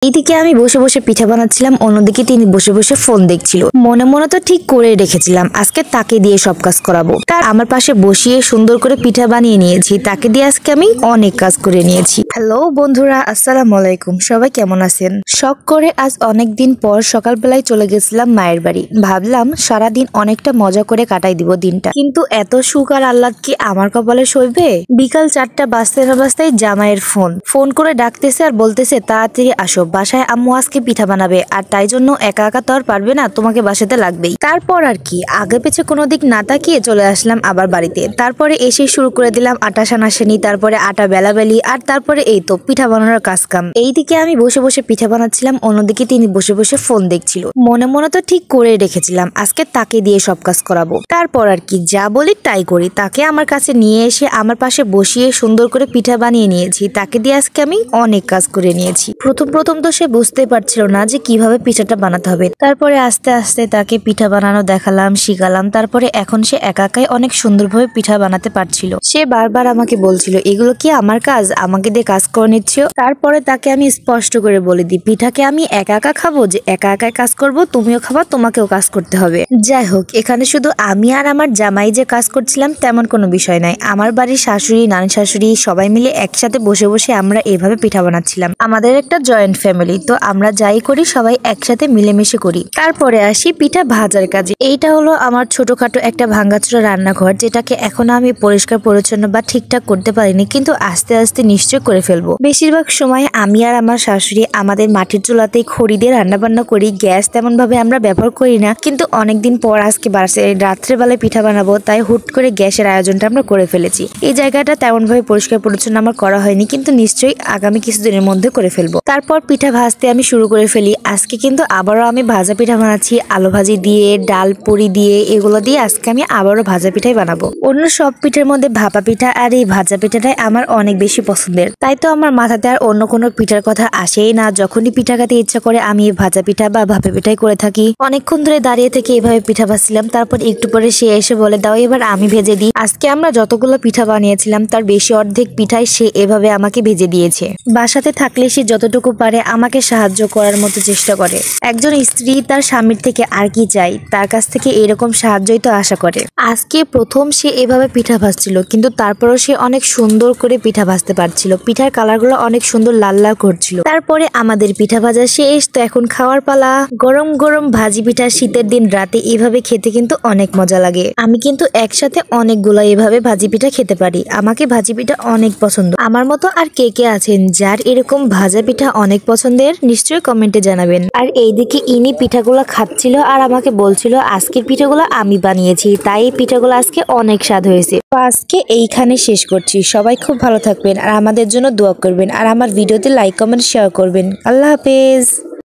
এইদিকে আমি বসে বসে পিঠা বানাচ্ছিলাম, অন্যদিকে তিনি বসে বসে ফোন দেখছিল। মনে মনে তো ঠিক করে রেখেছিলাম আজকে তাকে দিয়ে সব কাজ করাবো। তার আমার পাশে বসিয়ে সুন্দর করে পিঠা বানিয়ে নিয়েছি, তাকে দিয়ে আজকে আমি অনেক কাজ করে নিয়েছি। হ্যালো বন্ধুরা, আসসালামু আলাইকুম। সবাই কেমন আছেন? শখ করে আজ অনেকদিন পর সকালবেলায় চলে গেছিলাম মায়ের বাড়ি। ভাবলাম সারাদিন অনেকটা মজা করে কাটাই দিব দিনটা, কিন্তু এত সুখ আর আহ্লাদ কি আমার কপালে সইবে? বিকাল 4টা বাজতে না বাজতেই জামাইয়ের ফোন করে ডাকতেছে আর বলতেছে তাড়াতাড়ি আসো, বাসায় আম্মু আজকে পিঠা বানাবে, আর তাই জন্য একা একা তো আর পারবে না, তোমাকে বাসাতে লাগবেই। তারপর আর কি আগে পেছে কোনো দিক না তাকিয়ে চলে আসলাম আবার বাড়িতে। তারপরে এসে শুরু করে দিলাম আটা সানাসানি, তারপরে আটা বেলাবেলি, আর তারপরে এই তো পিঠা বানানোর কাজ কাম। এইদিকে আমি বসে বসে পিঠা বানাচ্ছিলাম, অন্যদিকে তিনি বসে বসে ফোন দেখছিল। মনে মনে তো ঠিক করে রেখেছিলাম আজকে তাকে দিয়ে সব কাজ করাবো। তারপর আর কি যা বলি তাই করি, তাকে আমার কাছে নিয়ে এসে আমার পাশে বসিয়ে সুন্দর করে পিঠা বানিয়ে নিয়েছি। তাকে দিয়ে আজকে আমি অনেক কাজ করে নিয়েছি। প্রথম তো সে বুঝতে পারছিল না যে কিভাবে পিঠাটা বানাতে হবে। তারপরে আস্তে আস্তে তাকে পিঠা বানানো দেখালাম, শিখালাম। তারপরে এখন সে একা একাই অনেক সুন্দরভাবে পিঠা বানাতে পারছিল। সে বারবার আমাকে বলছিল এগুলো কি আমার কাজ, আমাকে দিয়ে কাজ করে নিচ্ছ। তারপরে তাকে আমি স্পষ্ট করে বলে দিই পিঠাকে আমি একা একা খাবো, যে একা একাই কাজ করব, তুমিও খাবা, তোমাকেও কাজ করতে হবে। যাই হোক, এখানে শুধু আমি আর আমার জামাই যে কাজ করছিলাম তেমন কোনো বিষয় নাই। আমার বাড়ির শাশুড়ি, নানি শাশুড়ি সবাই মিলে একসাথে বসে বসে আমরা এভাবে পিঠা বানাচ্ছিলাম। আমাদের একটা জয়েন্ট ফ্যামিলি, তো আমরা যাই করি সবাই একসাথে মিলেমিশে করি। তারপরে আসি পিঠা ভাজার কাজে। এইটা হলো আমার ছোটখাটো একটা ভাঙ্গাচোরা রান্নাঘর, যেটাকে এখনো আমি পরিষ্কার পরিচ্ছন্ন বা ঠিকঠাক করতে পারিনি, কিন্তু আস্তে আস্তে নিশ্চয় করে ফেলবো। বেশিরভাগ সময় আমি আর আমার শাশুড়ি আমাদের মাটির চুলাতেই খড়ি দিয়ে রান্না বান্না করি, গ্যাস তেমন ভাবে আমরা ব্যবহার করি না। কিন্তু অনেকদিন পর আজকে রাত্রেবেলায় পিঠা বানাবো, তাই হুট করে গ্যাসের আয়োজনটা আমরা করে ফেলেছি। এই জায়গাটা তেমন ভাবে পরিষ্কার পরিচ্ছন্ন আমার করা হয়নি, কিন্তু নিশ্চয়ই আগামী কিছুদিনের মধ্যে করে ফেলবো। তারপর পিঠা ভাজতে আমি শুরু করে ফেলি। আজকে কিন্তু আবারও আমি ভাজা পিঠা বানাচ্ছি, আলু ভাজি দিয়ে, ডাল পুরি দিয়ে, এগুলো দিয়ে আজকে আমি আবারও ভাজা পিঠাই বানাবো। অন্য সব পিঠার মধ্যে ভাপা পিঠা আর এই ভাজা পিঠাটাই আমার অনেক বেশি পছন্দের, তাই তো আমার মাথাতে আর অন্য কোনো পিঠার কথা আসেই না। যখনই পিঠা খেতে ইচ্ছা করে আমি ভাজা পিঠা বা ভাপা পিঠাই করে থাকি। অনেকক্ষণ ধরে দাঁড়িয়ে থেকে এভাবে পিঠা ভাজছিলাম। তারপর একটু পরে সে এসে বলে দাও এবার আমি ভেজে দিই। আজকে আমরা যতগুলো পিঠা বানিয়েছিলাম তার বেশি অর্ধেক পিঠাই সে এভাবে আমাকে ভেজে দিয়েছে। বাসাতে থাকলে সে যতটুকু পারে আমাকে সাহায্য করার মতো চেষ্টা করে। একজন স্ত্রী তার স্বামীর থেকে আর কি চাই, তার কাছ থেকে এরকম সাহায্যই তো আশা করে। আজকে প্রথম সে এভাবে পিঠা ভাজছিল, কিন্তু তারপরও সে অনেক সুন্দর করে পিঠা ভাজতে পারছিল। পিঠার কালারগুলো অনেক সুন্দর লাল লাল করছিল। তারপরে আমাদের পিঠা ভাজা শেষ, তো এখন খাওয়ার পালা। গরম গরম ভাজি পিঠা শীতের দিন রাতে এভাবে খেতে কিন্তু অনেক মজা লাগে। আমি কিন্তু একসাথে অনেকগুলো এভাবে ভাজি পিঠা খেতে পারি। আমাকে ভাজি পিঠা অনেক পছন্দ। আমার মতো আর কে কে আছেন যার এরকম ভাজা পিঠা অনেক পছন্দের, নিশ্চয়ই কমেন্টে জানাবেন। আর এইদিকে ইনি পিঠাগুলো খাচ্ছিল আর আমাকে বলছিল আজকের পিঠাগুলো আমি বানিয়েছি, তাই এই পিঠাগুলো আজকে অনেক স্বাদ হয়েছে। তো আজকে এইখানে শেষ করছি। সবাই খুব ভালো থাকবেন আর আমাদের জন্য দোয়া করবেন, আর আমার ভিডিওতে লাইক কমেন্ট শেয়ার করবেন। আল্লাহ হাফেজ।